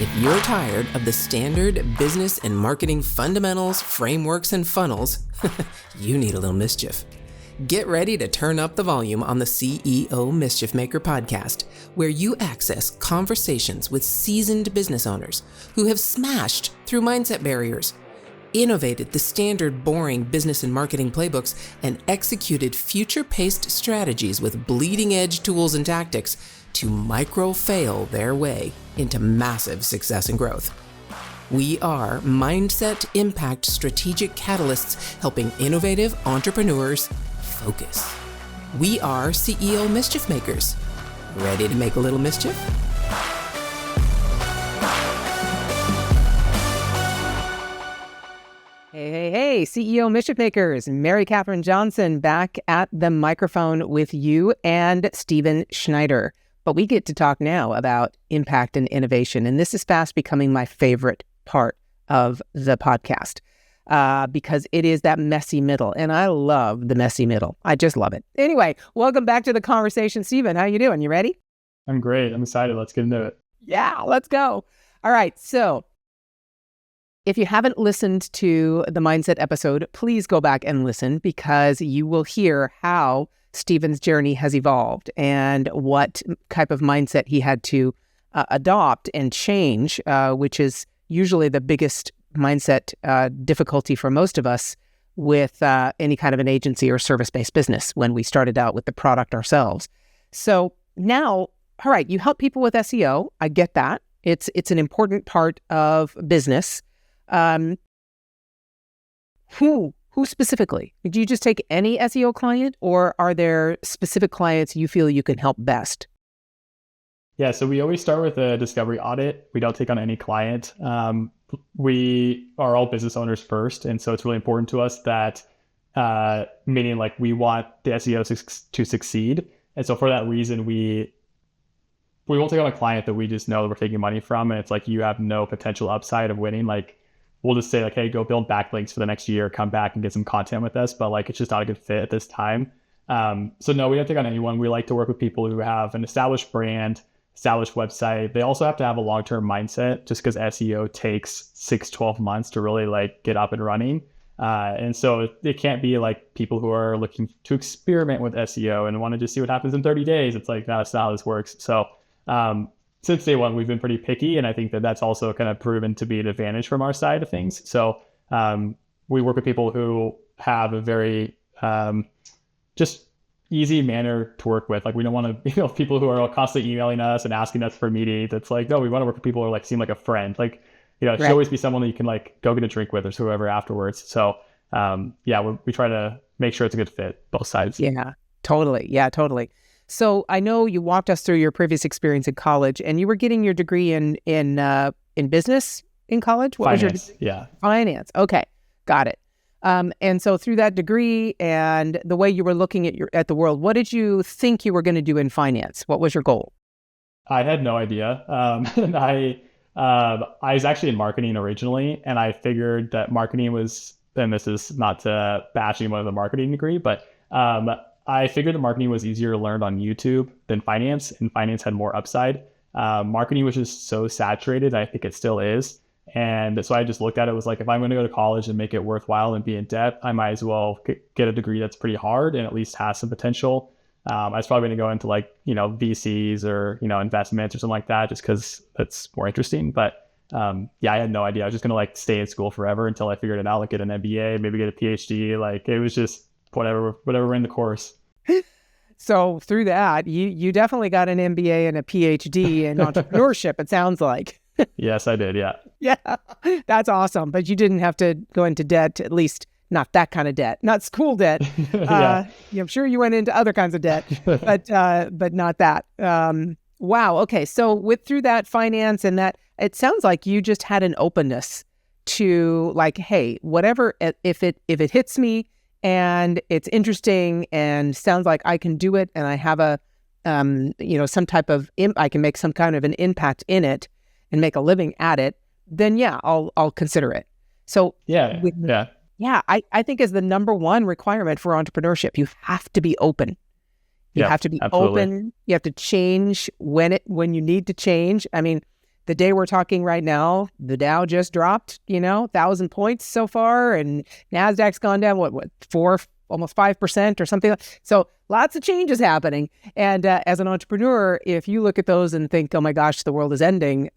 If you're tired of the standard business and marketing fundamentals, frameworks, and funnels, you need a little mischief. Get ready to turn up the volume on the CEO Mischief Maker podcast, where you access conversations with seasoned business owners who have smashed through mindset barriers, innovated the standard boring business and marketing playbooks, and executed future-paced strategies with bleeding-edge tools and tactics to micro-fail their way into massive success and growth. We are Mindset Impact Strategic Catalysts helping innovative entrepreneurs focus. We are CEO Mischief Makers. Ready to make a little mischief? Hey, CEO Mischief Makers. Mary Kathryn Johnson back at the microphone with you and Stephen Schneider. But we get to talk now about impact and innovation. And this is fast becoming my favorite part of the podcast because it is that messy middle. And I love the messy middle. I just love it. Anyway, welcome back to the conversation. Stephen, how you doing? You ready? I'm great. I'm excited. Let's get into it. Yeah, let's go. All right. So if you haven't listened to the Mindset episode, please go back and listen because you will hear how Stephen's journey has evolved and what type of mindset he had to adopt and change, which is usually the biggest mindset difficulty for most of us with any kind of an agency or service-based business when we started out with the product ourselves. So now, all right, you help people with SEO. I get that. It's an important part of business. Who specifically? Do you just take any SEO client, or are there specific clients you feel you can help best? Yeah, so we always start with a discovery audit. We don't take on any client. We are all business owners first, and so it's really important to us that, meaning like we want the SEO to succeed. And so for that reason, we won't take on a client that we just know that we're taking money from, and it's like you have no potential upside of winning. Like we'll just say like, hey, go build backlinks for the next year, come back and get some content with us. But like, it's just not a good fit at this time. So no, we don't take on anyone. We like to work with people who have an established brand, established website. They also have to have a long-term mindset just because SEO takes 6-12 months to really like get up and running. And so it can't be like people who are looking to experiment with SEO and want to just see what happens in 30 days. It's like, that's not how this works. So, since day one, we've been pretty picky, and I think that that's also kind of proven to be an advantage from our side of things. So we work with people who have a very just easy manner to work with. Like we don't want to, people who are constantly emailing us and asking us for meetings. It's like, no, we want to work with people who are like seem like a friend. Like, it should always be someone that you can like go get a drink with or whoever afterwards. So we try to make sure it's a good fit, both sides. Yeah, totally. So I know you walked us through your previous experience in college, and you were getting your degree in business in college. What was your yeah, finance? Okay, got it. And so through that degree and the way you were looking at the world, what did you think you were going to do in finance? What was your goal? I had no idea. And I was actually in marketing originally, and I figured that marketing was, and this is not to bash anyone with a marketing degree, but I figured that marketing was easier to learn on YouTube than finance, and finance had more upside. Marketing was just so saturated. I think it still is. And so I just looked at it, was like, if I'm going to go to college and make it worthwhile and be in debt, I might as well get a degree that's pretty hard and at least has some potential. I was probably going to go into like, VCs or, investments or something like that, just because that's more interesting. But I had no idea. I was just going to like stay in school forever until I figured it out, like get an MBA, maybe get a PhD. Like it was just whatever in the course. So through that, you definitely got an MBA and a PhD in entrepreneurship, it sounds like. Yes, I did. Yeah. Yeah, that's awesome. But you didn't have to go into debt, at least not that kind of debt, not school debt. I'm sure you went into other kinds of debt, but not that. Wow. Okay. So through that finance and that, it sounds like you just had an openness to like, hey, whatever, if it hits me and it's interesting and sounds like I can do it and I have a, some type of, I can make some kind of an impact in it and make a living at it, then yeah, I'll consider it. So I think is the number one requirement for entrepreneurship. You have to be open. You have to be absolutely open. You have to change when you need to change. I mean, the day we're talking right now, the Dow just dropped, 1,000 points so far, and NASDAQ's gone down, almost 5% or something. So lots of changes happening. And as an entrepreneur, if you look at those and think, oh my gosh, the world is ending,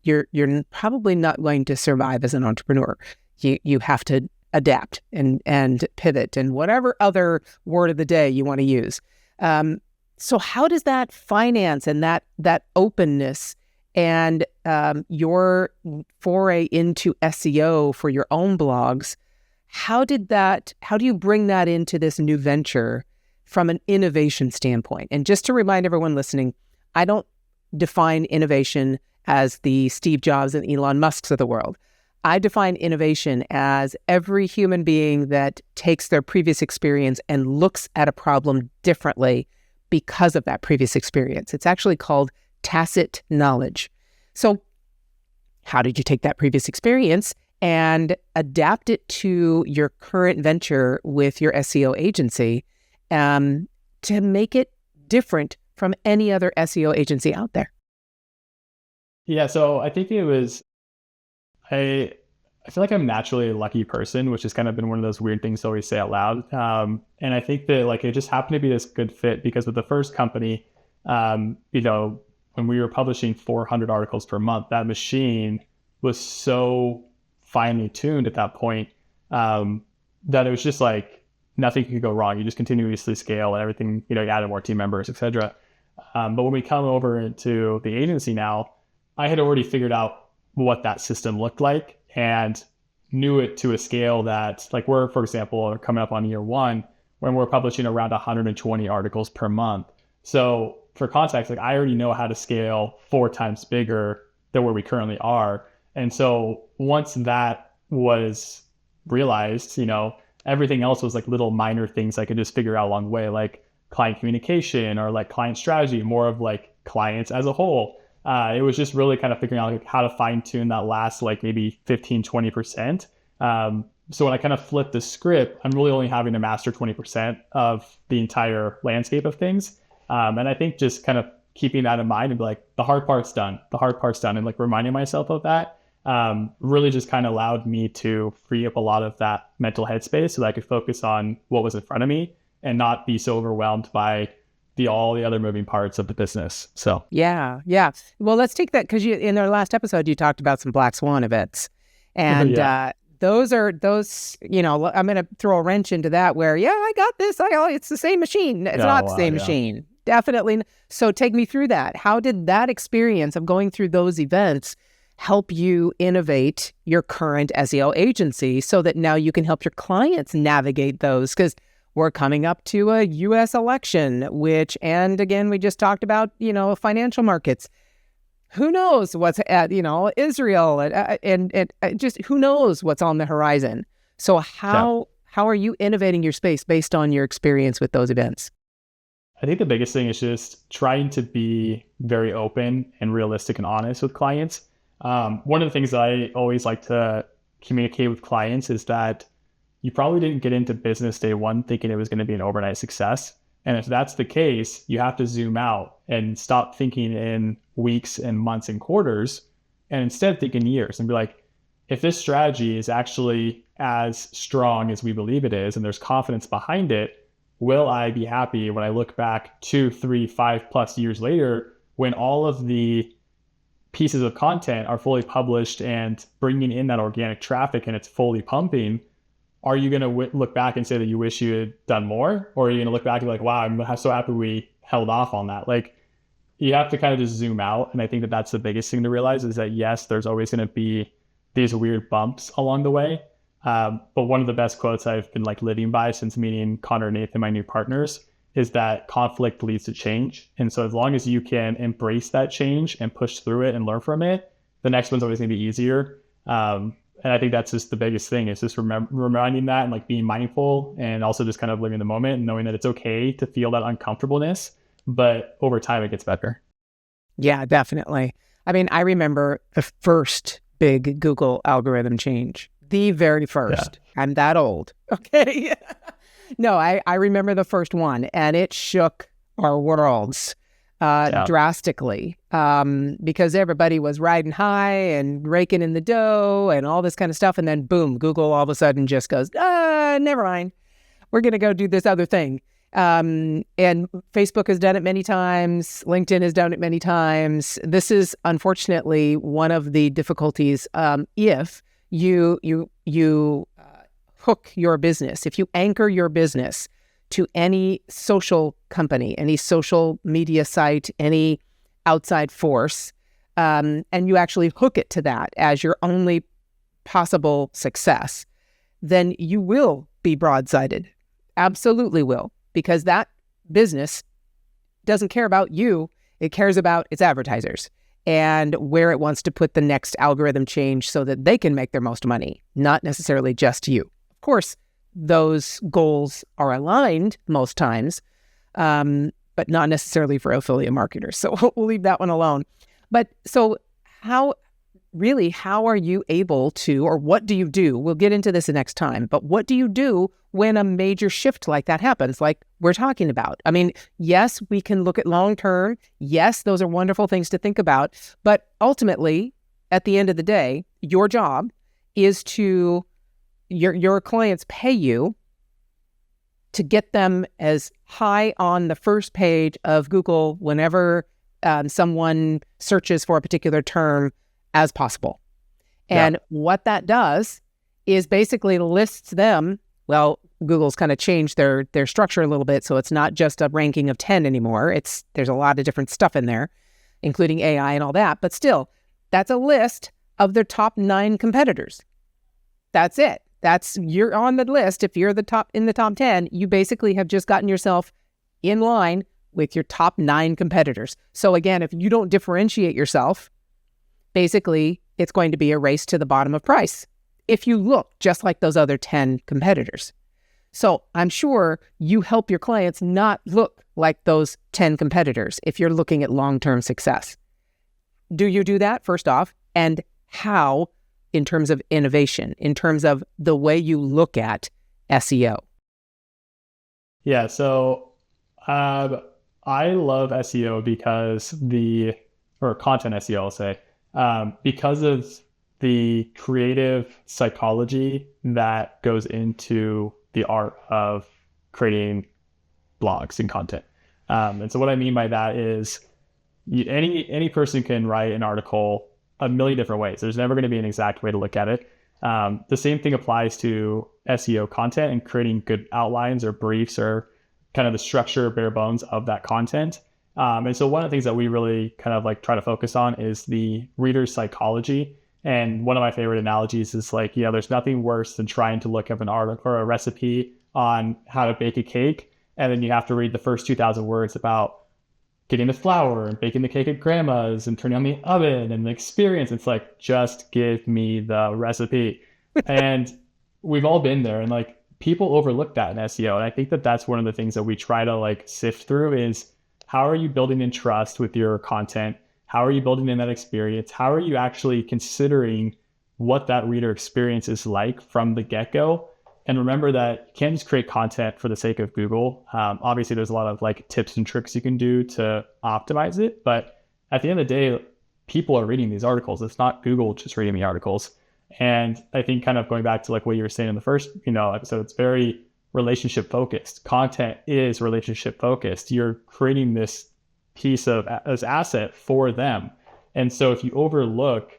you're probably not going to survive as an entrepreneur. You have to adapt and pivot and whatever other word of the day you want to use. So how does that finance and that openness and your foray into SEO for your own blogs, how do you bring that into this new venture from an innovation standpoint? And just to remind everyone listening, I don't define innovation as the Steve Jobs and Elon Musks of the world. I define innovation as every human being that takes their previous experience and looks at a problem differently because of that previous experience. It's actually called tacit knowledge. So how did you take that previous experience and adapt it to your current venture with your SEO agency to make it different from any other SEO agency out there? Yeah, so I think I feel like I'm naturally a lucky person, which has kind of been one of those weird things to always say out loud. And I think that it just happened to be this good fit because with the first company, when we were publishing 400 articles per month, that machine was so finely tuned at that point that it was just like nothing could go wrong. You just continuously scale and everything, you added more team members, etc. But when we come over into the agency now, I had already figured out what that system looked like and knew it to a scale that, like, we're, for example, are coming up on year one when we're publishing around 120 articles per month. So for context, like, I already know how to scale 4 times bigger than where we currently are. And so once that was realized, everything else was like little minor things I could just figure out along the way, like client communication or like client strategy, more of like clients as a whole. It was just really kind of figuring out like how to fine tune that last like maybe 15, 20%. So when I kind of flip the script, I'm really only having to master 20% of the entire landscape of things. And I think just kind of keeping that in mind and be like, the hard part's done, and like reminding myself of that really just kind of allowed me to free up a lot of that mental headspace so that I could focus on what was in front of me and not be so overwhelmed by all the other moving parts of the business. So yeah. Well, let's take that because in our last episode you talked about some black swan events, and those I'm going to throw a wrench into that. Where I got this. It's the same machine. It's not the same machine. Definitely. So take me through that. How did that experience of going through those events help you innovate your current SEO agency so that now you can help your clients navigate those? Because we're coming up to a U.S. election, and again, we just talked about, financial markets. Who knows what's at, Israel and just who knows what's on the horizon. So how are you innovating your space based on your experience with those events? I think the biggest thing is just trying to be very open and realistic and honest with clients. One of the things that I always like to communicate with clients is that you probably didn't get into business day one thinking it was going to be an overnight success. And if that's the case, you have to zoom out and stop thinking in weeks and months and quarters, and instead think in years and be like, if this strategy is actually as strong as we believe it is, and there's confidence behind it, will I be happy when I look back 2, 3, 5+ years later when all of the pieces of content are fully published and bringing in that organic traffic and it's fully pumping? Are you going to look back and say that you wish you had done more? Or are you going to look back and be like, wow, I'm so happy we held off on that? Like, you have to kind of just zoom out. And I think that that's the biggest thing to realize is that, yes, there's always going to be these weird bumps along the way. But one of the best quotes I've been like living by since meeting Connor and Nathan, my new partners, is that conflict leads to change. And so as long as you can embrace that change and push through it and learn from it, the next one's always going to be easier. And I think that's just the biggest thing is just reminding that and like being mindful and also just kind of living the moment and knowing that it's okay to feel that uncomfortableness, but over time it gets better. Yeah, definitely. I mean, I remember the first big Google algorithm change, the very first. Yeah. I'm that old. Okay. No, I remember the first one and it shook our worlds. drastically because everybody was riding high and raking in the dough and all this kind of stuff. And then boom, Google all of a sudden just goes, never mind. We're going to go do this other thing. And Facebook has done it many times. LinkedIn has done it many times. This is unfortunately one of the difficulties if you hook your business, if you anchor your business to any social company, any social media site, any outside force, and you actually hook it to that as your only possible success, then you will be broadsided. Absolutely will, because that business doesn't care about you. It cares about its advertisers and where it wants to put the next algorithm change so that they can make their most money, not necessarily just you. Of course, those goals are aligned most times, but not necessarily for affiliate marketers. So we'll leave that one alone. But so how are you able to, or what do you do? We'll get into this the next time, but what do you do when a major shift like that happens, like we're talking about? I mean, yes, we can look at long term. Yes, those are wonderful things to think about. But ultimately, at the end of the day, your job is to your clients pay you to get them as high on the first page of Google whenever someone searches for a particular term as possible. And what that does is basically lists them. Well, Google's kind of changed their structure a little bit, so it's not just a ranking of 10 anymore. There's a lot of different stuff in there, including AI and all that. But still, that's a list of their top 9 competitors. That's it. You're on the list. If you're in the top 10, you basically have just gotten yourself in line with your top 9 competitors. So again, if you don't differentiate yourself, basically it's going to be a race to the bottom of price if you look just like those other 10 competitors. So I'm sure you help your clients not look like those 10 competitors if you're looking at long-term success. Do you do that, first off? And how, in terms of innovation, in terms of the way you look at SEO? Yeah, so I love SEO because or content SEO, I'll say, because of the creative psychology that goes into the art of creating blogs and content. And so what I mean by that is any person can write an article a million different ways. There's never going to be an exact way to look at it. The same thing applies to SEO content and creating good outlines or briefs or kind of the structure, bare bones of that content. And so one of the things that we really kind of like try to focus on is the reader's psychology. And one of my favorite analogies is like, there's nothing worse than trying to look up an article or a recipe on how to bake a cake. And then you have to read the first 2,000 words about getting the flour and baking the cake at grandma's and turning on the oven and the experience. It's like, just give me the recipe. And we've all been there, and like people overlook that in SEO. And I think that that's one of the things that we try to like sift through is, how are you building in trust with your content? How are you building in that experience? How are you actually considering what that reader experience is like from the get-go? And remember that you can't just create content for the sake of Google. Obviously, there's a lot of like tips and tricks you can do to optimize it. But at the end of the day, people are reading these articles. It's not Google just reading the articles. And I think kind of going back to like what you were saying in the first episode, it's very relationship focused. Content is relationship focused. You're creating this piece of as asset for them. And so if you overlook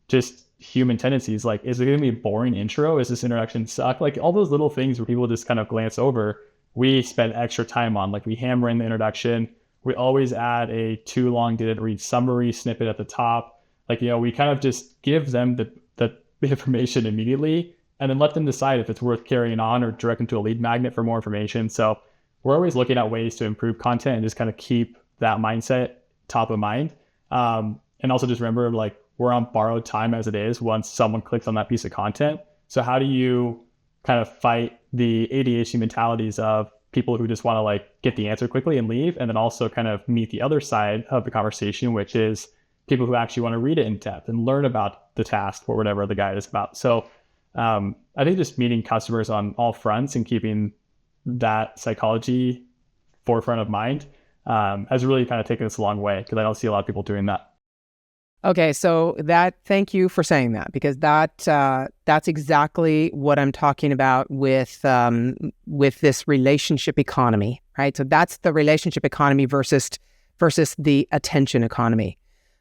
just human tendencies, like, is it going to be a boring intro? Is this introduction suck? Like all those little things where people just kind of glance over, we spend extra time on. Like we hammer in the introduction. We always add a too long didn't read summary snippet at the top. Like, we kind of just give them the information immediately and then let them decide if it's worth carrying on or direct them to a lead magnet for more information. So we're always looking at ways to improve content and just kind of keep that mindset top of mind. And also just remember, like, we're on borrowed time as it is once someone clicks on that piece of content. So how do you kind of fight the ADHD mentalities of people who just want to like get the answer quickly and leave, and then also kind of meet the other side of the conversation, which is people who actually want to read it in depth and learn about the task or whatever the guide is about. So I think just meeting customers on all fronts and keeping that psychology forefront of mind has really kind of taken us a long way, because I don't see a lot of people doing that. Okay, so thank you for saying that, because that's exactly what I'm talking about with this relationship economy, right? So that's the relationship economy versus the attention economy.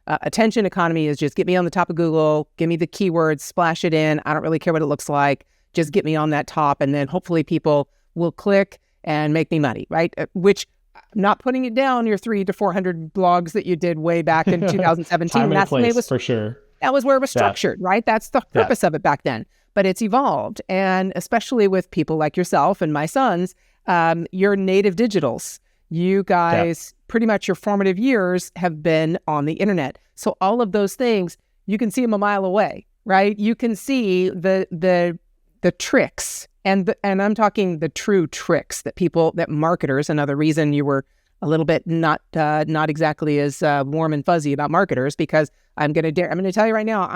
Attention economy is just get me on the top of Google, give me the keywords, splash it in. I don't really care what it looks like. Just get me on that top, and then hopefully people will click and make me money, right? Which, not putting it down, your 300 to 400 blogs that you did way back in 2017. Time and That's place, the way it was, for sure. That was where it was structured, right? That's the purpose of it back then. But it's evolved. And especially with people like yourself and my sons, you're native digitals. You guys, pretty much your formative years have been on the internet. So all of those things, you can see them a mile away, right? You can see the tricks. And I'm talking the true tricks that marketers, another reason you were a little bit not exactly as warm and fuzzy about marketers, because I'm going to tell you right now,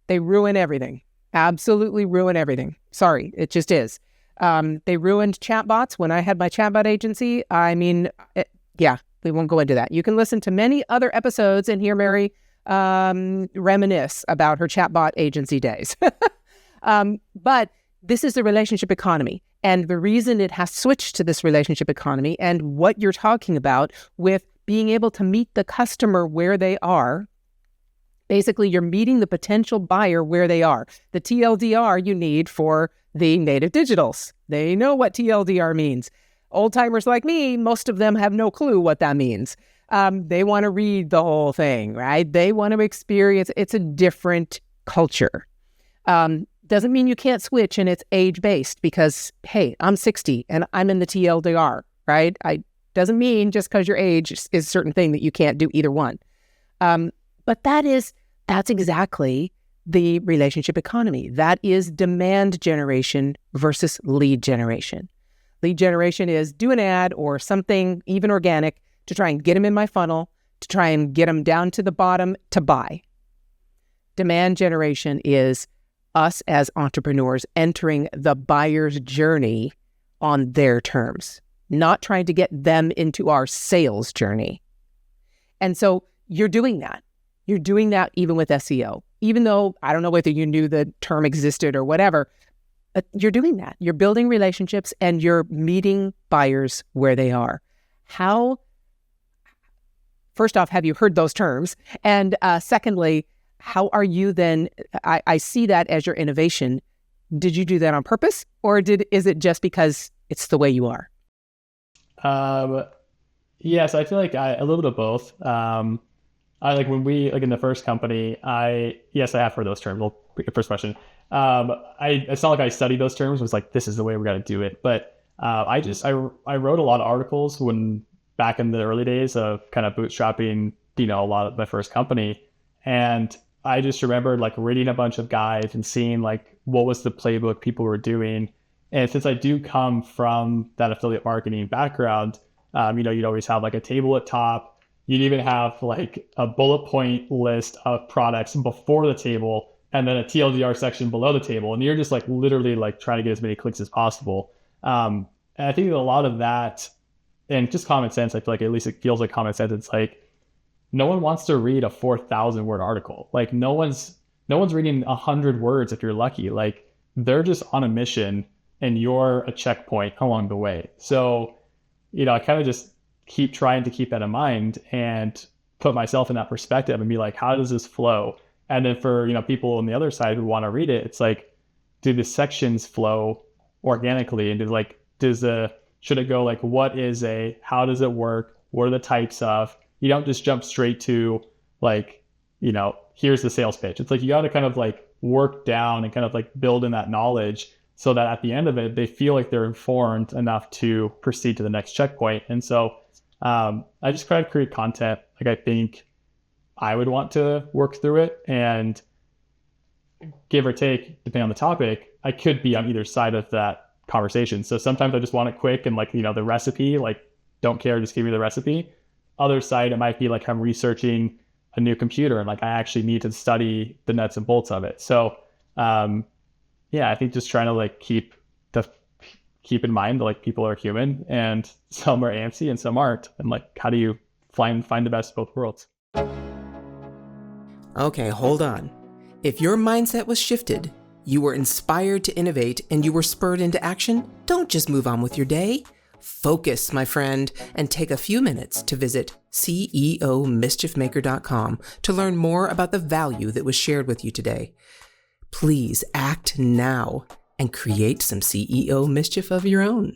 they ruin everything. Absolutely ruin everything. Sorry, it just is. They ruined chatbots when I had my chatbot agency. We won't go into that. You can listen to many other episodes and hear Mary reminisce about her chatbot agency days. But this is the relationship economy. And the reason it has switched to this relationship economy, and what you're talking about with being able to meet the customer where they are, basically you're meeting the potential buyer where they are. The TLDR you need for the native digitals. They know what TLDR means. Old timers like me, most of them have no clue what that means. They want to read the whole thing, right? They want to experience. It's a different culture. Doesn't mean you can't switch and it's age-based, because, hey, I'm 60 and I'm in the TLDR, right? Doesn't mean just because your age is a certain thing that you can't do either one. But that's exactly the relationship economy. That is demand generation versus lead generation. Lead generation is do an ad or something, even organic, to try and get them in my funnel, to try and get them down to the bottom to buy. Demand generation is us as entrepreneurs entering the buyer's journey on their terms, not trying to get them into our sales journey. And so you're doing that. You're doing that even with SEO. Even though, I don't know whether you knew the term existed or whatever, but you're doing that. You're building relationships and you're meeting buyers where they are. First off, have you heard those terms? And secondly, how are you then, I see that as your innovation. Did you do that on purpose, or is it just because it's the way you are? Yes, I feel like a little bit of both. I like when we, like in the first company, yes, I have heard those terms. Well, your first question. It's not like I studied those terms. It was like, this is the way we got to do it. But I wrote a lot of articles back in the early days of kind of bootstrapping, a lot of my first company. And I just remembered like reading a bunch of guides and seeing like what was the playbook people were doing. And since I do come from that affiliate marketing background, you'd always have like a table at top. You'd even have like a bullet point list of products before the table, and then a TLDR section below the table. And you're just like literally like trying to get as many clicks as possible. And I think a lot of that, and just common sense, I feel like at least it feels like common sense. It's like, no one wants to read a 4,000 word article. Like no one's reading 100 words if you're lucky. Like they're just on a mission and you're a checkpoint along the way. So, I kind of just keep trying to keep that in mind and put myself in that perspective and be like, how does this flow? And then for, people on the other side who want to read it, it's like, do the sections flow organically? And should it go like, how does it work? What are the types of? You don't just jump straight to like, here's the sales pitch. It's like, you got to kind of like work down and kind of like build in that knowledge so that at the end of it, they feel like they're informed enough to proceed to the next checkpoint. And so I just try to create content like I think I would want to work through it, and give or take, depending on the topic, I could be on either side of that conversation. So sometimes I just want it quick and like, the recipe, like don't care, just give me the recipe. Other side, it might be like I'm researching a new computer and like I actually need to study the nuts and bolts of it. So I think just trying to like keep the keep in mind that like people are human and some are antsy and some aren't. And like, how do you find the best of both worlds? Okay, hold on. If your mindset was shifted, you were inspired to innovate, and you were spurred into action, don't just move on with your day. Focus, my friend, and take a few minutes to visit CEOmischiefmaker.com to learn more about the value that was shared with you today. Please act now and create some CEO mischief of your own.